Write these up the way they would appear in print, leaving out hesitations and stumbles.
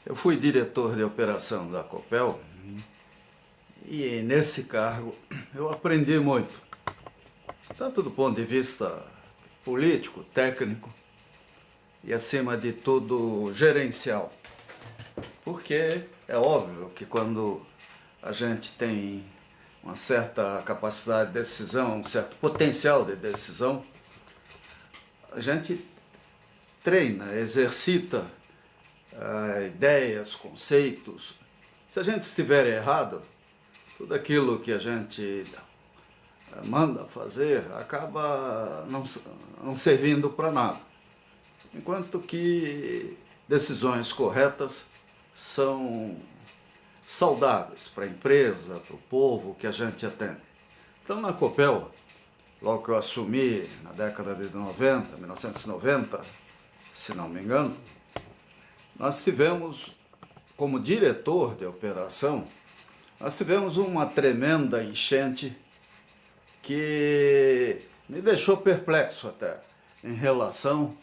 Eu fui diretor de operação da Copel e nesse cargo eu aprendi muito, tanto do ponto de vista político, técnico e acima de tudo gerencial. Porque é óbvio que quando a gente tem uma certa capacidade de decisão, um certo potencial de decisão, a gente treina, exercita ideias, conceitos. Se a gente estiver errado, tudo aquilo que a gente manda fazer acaba não servindo para nada. Enquanto que decisões corretas são saudáveis para a empresa, para o povo que a gente atende. Então, na Copel, logo que eu assumi na década de 90, 1990, se não me engano, nós tivemos, como diretor de operação, nós tivemos uma tremenda enchente que me deixou perplexo até em relação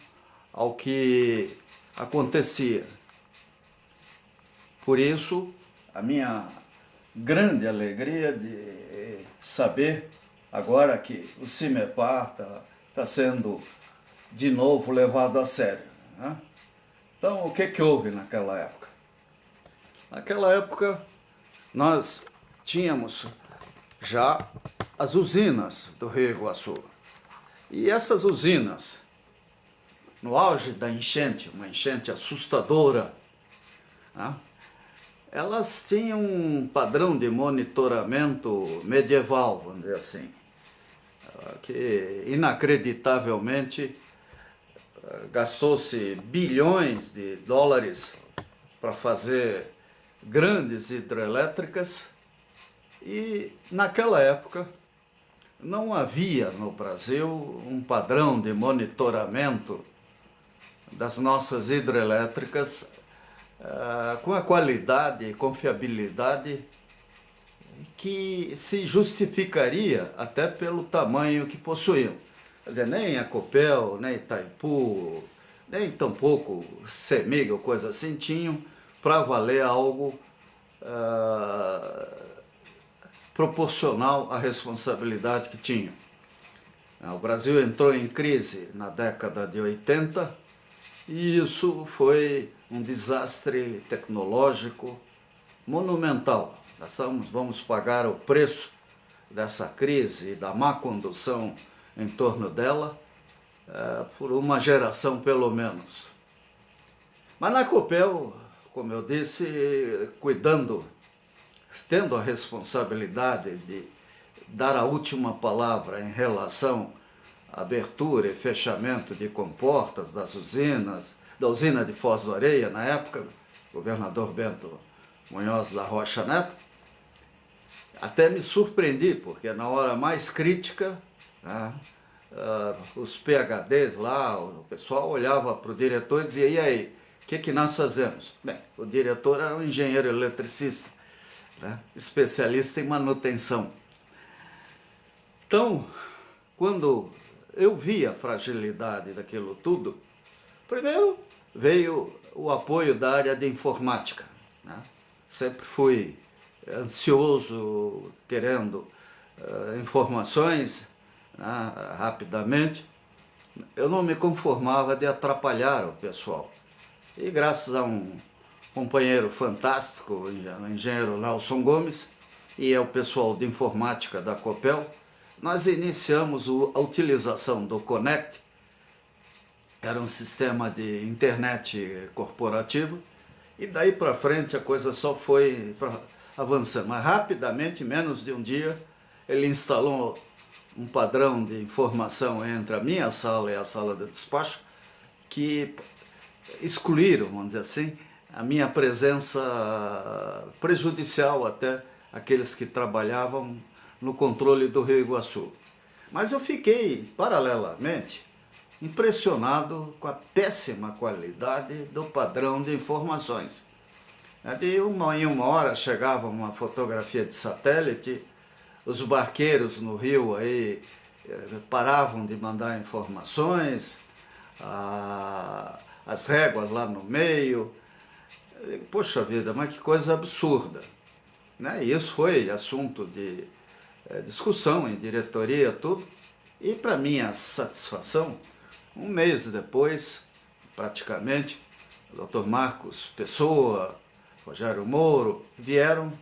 ao que acontecia. Por isso, a minha grande alegria de saber agora que o CIMEPAR está sendo de novo levado a sério, né? Então, o que houve naquela época? Naquela época, nós tínhamos já as usinas do Rio Iguaçu. E essas usinas, no auge da enchente, uma enchente assustadora, né? Elas tinham um padrão de monitoramento medieval, vamos dizer assim, que inacreditavelmente gastou-se bilhões de dólares para fazer grandes hidrelétricas e naquela época não havia no Brasil um padrão de monitoramento das nossas hidrelétricas com a qualidade e confiabilidade que se justificaria até pelo tamanho que possuíam. Quer dizer, nem a Copel, nem Itaipu, nem tampouco CEMIG ou coisa assim tinham para valer algo proporcional à responsabilidade que tinham. O Brasil entrou em crise na década de 80 e isso foi um desastre tecnológico monumental. Nós vamos pagar o preço dessa crise e da má condução em torno dela por uma geração pelo menos. Mas na Copel, como eu disse, tendo a responsabilidade de dar a última palavra em relação à abertura e fechamento de comportas das usinas, da usina de Foz do Areia, na época, governador Bento Munhoz da Rocha Neto, até me surpreendi, porque na hora mais crítica, né, os PhDs lá, o pessoal olhava para o diretor e dizia, e aí, o que nós fazemos? Bem, o diretor era um engenheiro eletricista, né, especialista em manutenção. Então, quando eu vi a fragilidade daquilo tudo, primeiro veio o apoio da área de informática, né? Sempre fui ansioso, querendo informações, né, rapidamente. Eu não me conformava de atrapalhar o pessoal. E graças a um companheiro fantástico, o engenheiro Nelson Gomes, e ao pessoal de informática da Copel, nós iniciamos a utilização do Connect. Era um sistema de internet corporativo, e daí para frente a coisa só foi avançando. Mas rapidamente, em menos de um dia, ele instalou um padrão de informação entre a minha sala e a sala de despacho, que excluíram, vamos dizer assim, a minha presença prejudicial até aqueles que trabalhavam no controle do Rio Iguaçu. Mas eu fiquei, paralelamente, impressionado com a péssima qualidade do padrão de informações. De em uma hora chegava uma fotografia de satélite, os barqueiros no rio aí paravam de mandar informações, as réguas lá no meio, Poxa vida, mas que coisa absurda. Né? E isso foi assunto de discussão em diretoria, tudo. E para minha satisfação, um mês depois, praticamente, o Dr. Marcos Pessoa, Rogério Moro, eram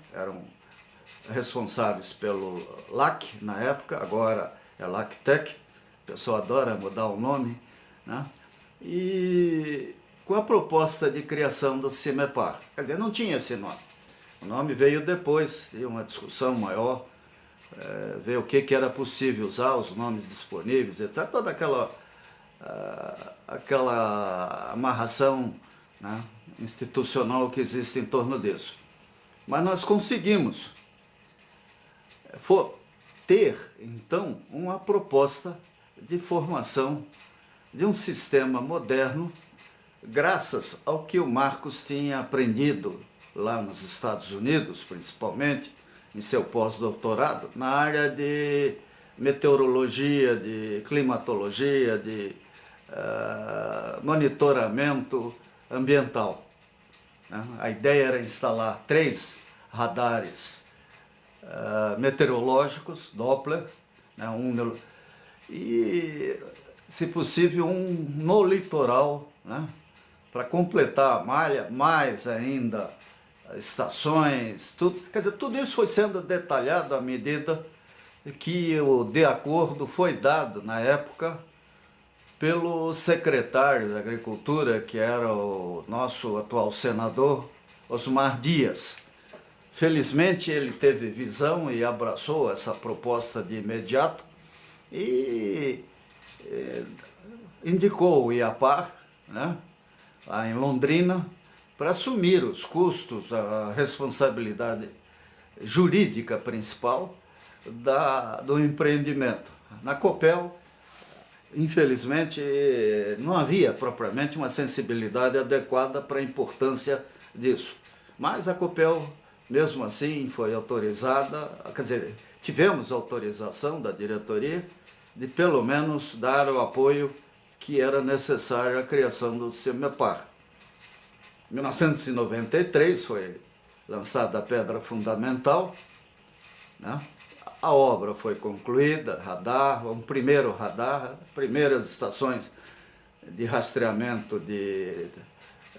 responsáveis pelo LAC na época, agora é LACTEC, o pessoal adora mudar o nome, né? E com a proposta de criação do CIMEPAR. Quer dizer, não tinha esse nome. O nome veio depois de uma discussão maior, ver o que era possível usar, os nomes disponíveis, etc. Toda aquela amarração, né, institucional que existe em torno disso. Mas nós conseguimos ter, então, uma proposta de formação de um sistema moderno, graças ao que o Marcos tinha aprendido lá nos Estados Unidos, principalmente, em seu pós-doutorado, na área de meteorologia, de climatologia, de monitoramento ambiental. A ideia era instalar 3 radares meteorológicos, Doppler, né, e, se possível, um no litoral, né, para completar a malha, mais ainda estações, tudo. Quer dizer, tudo isso foi sendo detalhado à medida que o de acordo foi dado na época pelo secretário da Agricultura, que era o nosso atual senador, Osmar Dias. Felizmente ele teve visão e abraçou essa proposta de imediato e indicou o IAPAR, né, lá em Londrina, para assumir os custos, a responsabilidade jurídica principal do empreendimento. Na Copel, infelizmente, não havia propriamente uma sensibilidade adequada para a importância disso. Mas a Copel, mesmo assim, foi autorizada, quer dizer, tivemos autorização da diretoria de pelo menos dar o apoio que era necessário à criação do CIMEPAR. Em 1993 foi lançada a pedra fundamental, né? A obra foi concluída, radar, um primeiro radar, primeiras estações de rastreamento de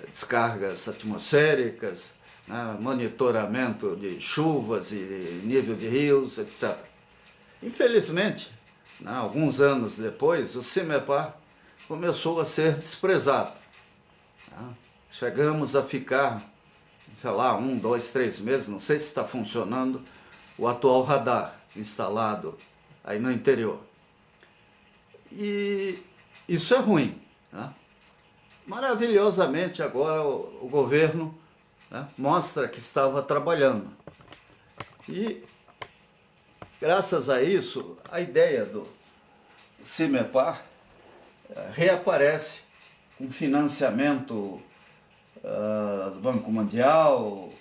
descargas atmosféricas, né? Monitoramento de chuvas e nível de rios, etc. Infelizmente, né, alguns anos depois, o CIMEPAR começou a ser desprezado. Né? Chegamos a ficar, sei lá, 1, 2, 3 meses, não sei se está funcionando, o atual radar instalado aí no interior. E isso é ruim. Né? Maravilhosamente agora o governo, né, mostra que estava trabalhando. E graças a isso, a ideia do CIMEPAR reaparece com financiamento do Banco Mundial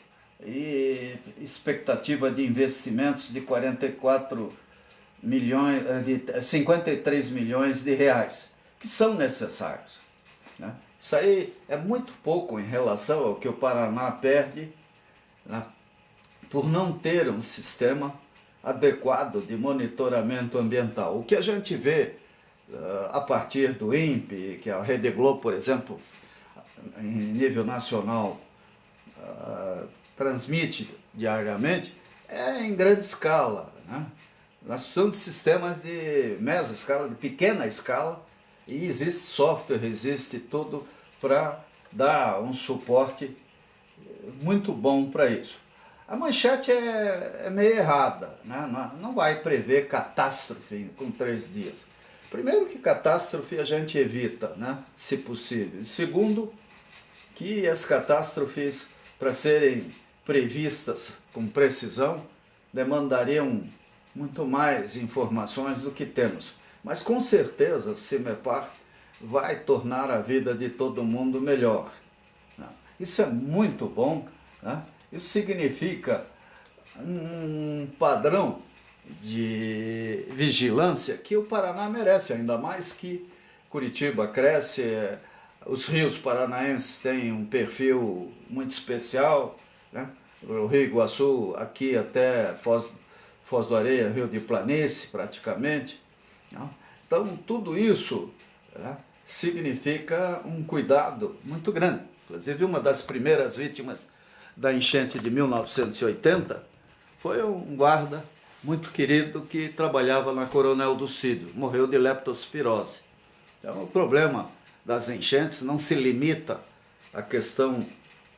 e expectativa de investimentos de 53 milhões de reais, que são necessários. Né? Isso aí é muito pouco em relação ao que o Paraná perde, né, por não ter um sistema adequado de monitoramento ambiental. O que a gente vê a partir do INPE, que a Rede Globo, por exemplo, em nível nacional, transmite diariamente, é em grande escala. Né? Nós precisamos de sistemas de mesoescala, de pequena escala, e existe software, existe tudo para dar um suporte muito bom para isso. A manchete é meio errada, né? Não vai prever catástrofe com 3 dias. Primeiro que catástrofe a gente evita, né? Se possível. E segundo, que as catástrofes, para serem previstas com precisão, demandariam muito mais informações do que temos. Mas com certeza o CIMEPAR vai tornar a vida de todo mundo melhor. Né? Isso é muito bom, né? Isso significa um padrão de vigilância que o Paraná merece, ainda mais que Curitiba cresce, Os rios paranaenses têm um perfil muito especial, né? O Rio Iguaçu, aqui até Foz do Areia, Rio de Planície, praticamente, né? Então, tudo isso, né, significa um cuidado muito grande. Inclusive, uma das primeiras vítimas da enchente de 1980 foi um guarda muito querido que trabalhava na Coronel do Cídio, morreu de leptospirose. Então, o problema das enchentes não se limita à questão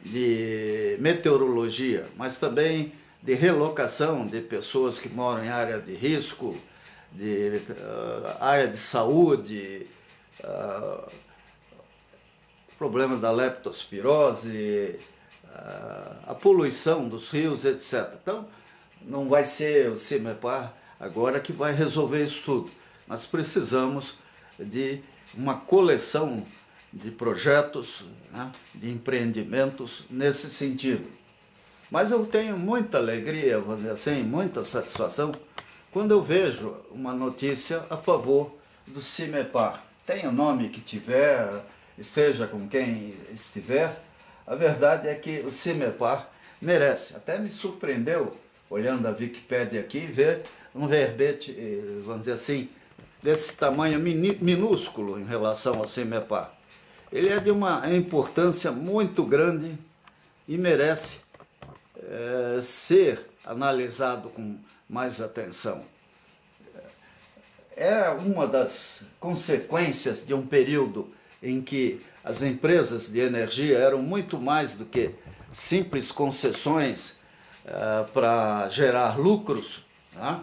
de meteorologia, mas também de relocação de pessoas que moram em área de risco, de área de saúde, problema da leptospirose, a poluição dos rios, etc. Então, não vai ser o CIMEPAR agora que vai resolver isso tudo. Nós precisamos de uma coleção de projetos, né, de empreendimentos nesse sentido. Mas eu tenho muita alegria, vou dizer assim, muita satisfação, quando eu vejo uma notícia a favor do CIMEPAR. Tenha o nome que tiver, esteja com quem estiver, a verdade é que o CIMEPAR merece. Até me surpreendeu, olhando a Wikipédia aqui, ver um verbete, vamos dizer assim, desse tamanho minúsculo em relação ao CIMEPAR. Ele é de uma importância muito grande e merece ser analisado com mais atenção. É uma das consequências de um período em que as empresas de energia eram muito mais do que simples concessões para gerar lucros, né?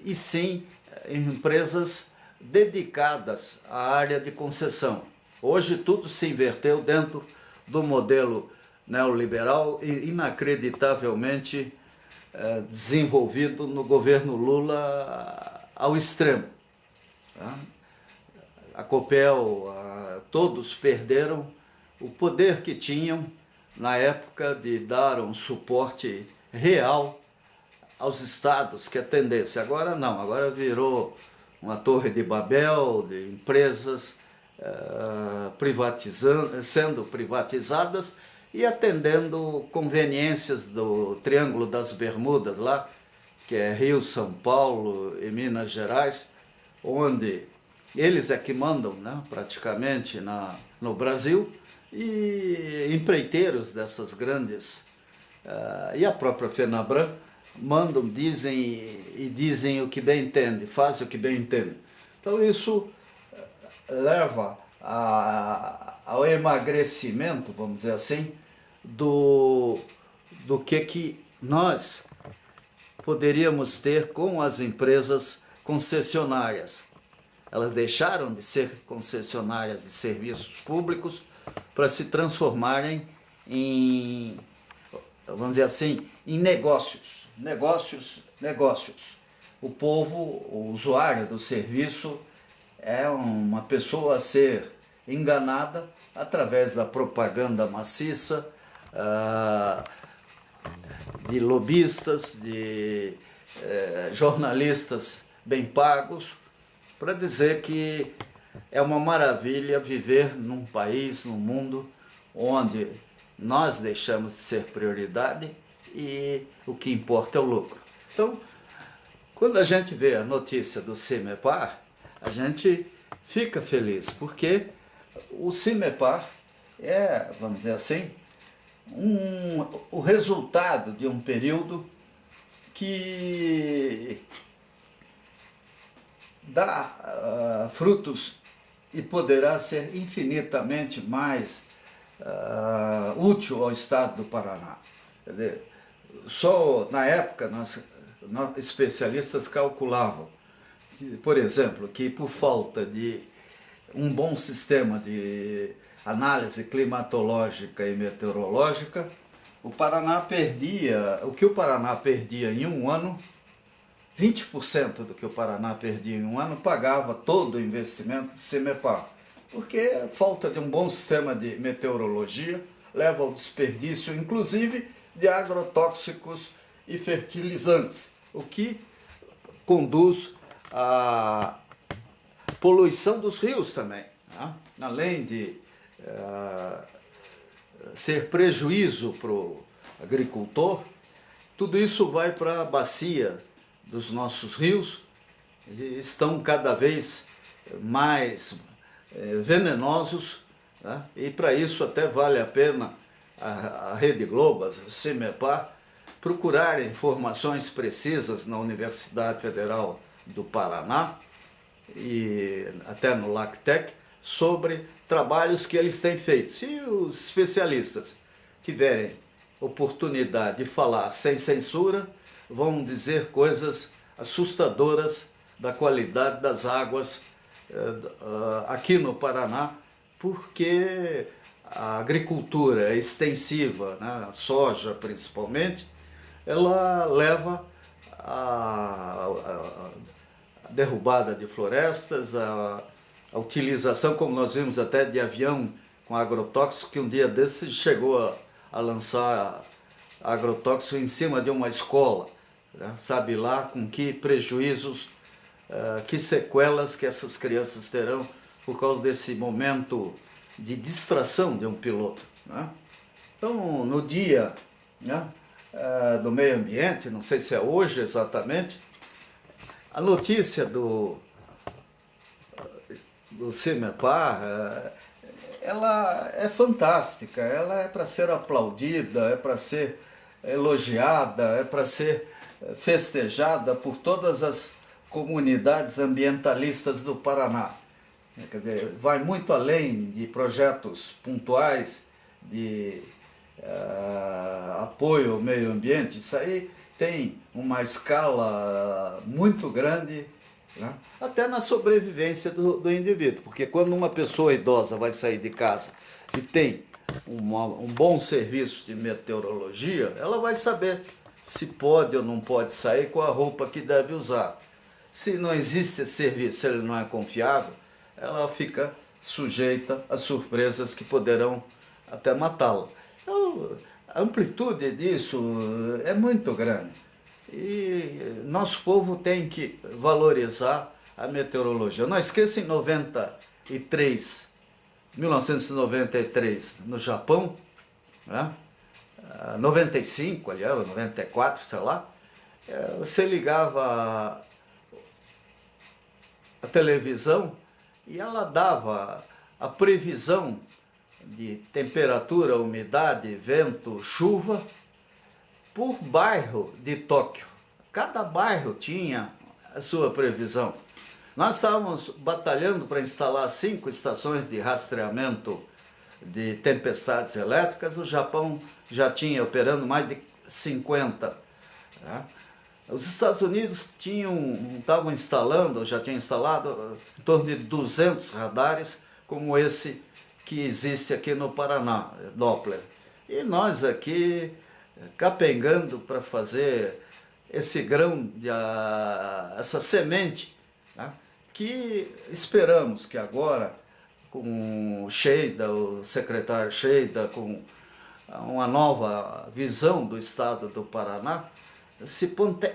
E sim empresas dedicadas à área de concessão. Hoje tudo se inverteu dentro do modelo neoliberal e inacreditavelmente desenvolvido no governo Lula ao extremo. A Copel, todos perderam o poder que tinham na época de dar um suporte real aos estados que atendessem. Agora não, agora virou uma torre de Babel, de empresas sendo privatizadas e atendendo conveniências do Triângulo das Bermudas lá, que é Rio, São Paulo e Minas Gerais, onde eles é que mandam, né, praticamente no Brasil, e empreiteiros dessas grandes, e a própria FENABRAN, mandam, dizem o que bem entendem, fazem o que bem entendem. Então isso leva ao emagrecimento, vamos dizer assim, do que nós poderíamos ter com as empresas concessionárias. Elas deixaram de ser concessionárias de serviços públicos para se transformarem em, vamos dizer assim, em negócios. O povo, o usuário do serviço, é uma pessoa a ser enganada através da propaganda maciça, de lobistas, de jornalistas bem pagos, para dizer que é uma maravilha viver num país, num mundo, onde nós deixamos de ser prioridade e o que importa é o lucro. Então, quando a gente vê a notícia do CIMEPAR, a gente fica feliz, porque o CIMEPAR é, vamos dizer assim, o resultado de um período que dá frutos e poderá ser infinitamente mais útil ao Estado do Paraná. Quer dizer, só na época nós especialistas calculavam, por exemplo, que por falta de um bom sistema de análise climatológica e meteorológica, o Paraná perdia, o que o Paraná perdia em um ano, 20% do que o Paraná perdia em um ano pagava todo o investimento de CIMEPAR, porque a falta de um bom sistema de meteorologia leva ao desperdício, inclusive, de agrotóxicos e fertilizantes, o que conduz à poluição dos rios também, né? Além de ser prejuízo para o agricultor, tudo isso vai para a bacia dos nossos rios e estão cada vez mais venenosos, tá? E para isso até vale a pena a Rede Globo, a CIMEPAR, procurarem informações precisas na Universidade Federal do Paraná e até no LACTEC sobre trabalhos que eles têm feito. Se os especialistas tiverem oportunidade de falar sem censura, vão dizer coisas assustadoras da qualidade das águas aqui no Paraná, porque a agricultura extensiva, né, a soja principalmente, ela leva a derrubada de florestas, a utilização, como nós vimos até de avião com agrotóxico, que um dia desse chegou a lançar agrotóxico em cima de uma escola, né? Sabe lá com que prejuízos, que sequelas que essas crianças terão por causa desse momento de distração de um piloto, né? Então, no dia, né, do meio ambiente, não sei se é hoje exatamente, a notícia do CIMEPAR, ela é fantástica, ela é para ser aplaudida, é para ser elogiada, é para ser festejada por todas as comunidades ambientalistas do Paraná. Quer dizer, vai muito além de projetos pontuais de apoio ao meio ambiente. Isso aí tem uma escala muito grande, né? Até na sobrevivência do indivíduo, porque quando uma pessoa idosa vai sair de casa e tem um bom serviço de meteorologia, ela vai saber se pode ou não pode sair, com a roupa que deve usar. Se não existe esse serviço, se ele não é confiável, ela fica sujeita a surpresas que poderão até matá-la. Então, a amplitude disso é muito grande. E nosso povo tem que valorizar a meteorologia. Não esqueça, em 1993, no Japão, né? 95, aliás, 94, sei lá, você ligava a televisão e ela dava a previsão de temperatura, umidade, vento, chuva por bairro de Tóquio. Cada bairro tinha a sua previsão. Nós estávamos batalhando para instalar 5 estações de rastreamento de tempestades elétricas. O Japão já tinha operando mais de 50. Né? Os Estados Unidos estavam instalando, ou já tinham instalado, em torno de 200 radares, como esse que existe aqui no Paraná, Doppler. E nós aqui capengando para fazer esse grão, essa semente, né, que esperamos que agora, com o Sheida, o secretário Sheida, com uma nova visão do estado do Paraná, se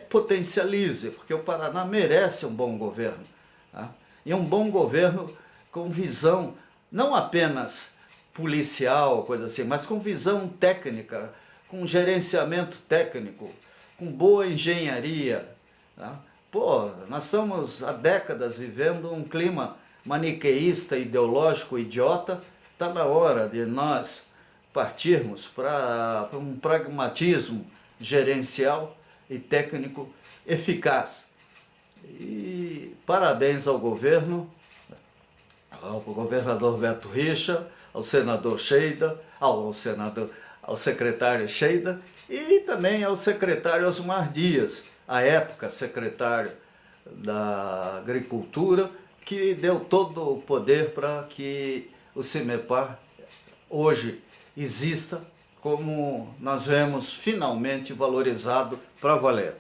potencialize, porque o Paraná merece um bom governo, tá? E um bom governo com visão não apenas policial, coisa assim, mas com visão técnica, com gerenciamento técnico, com boa engenharia, tá? Pô, nós estamos há décadas vivendo um clima maniqueísta, ideológico, idiota. Está na hora de nós partirmos para um pragmatismo gerencial e técnico eficaz. E parabéns ao governo, ao governador Beto Richa, ao senador Sheida, ao secretário Sheida e também ao secretário Osmar Dias, à época secretário da Agricultura, que deu todo o poder para que o CIMEPAR hoje exista, como nós vemos finalmente valorizado para valer.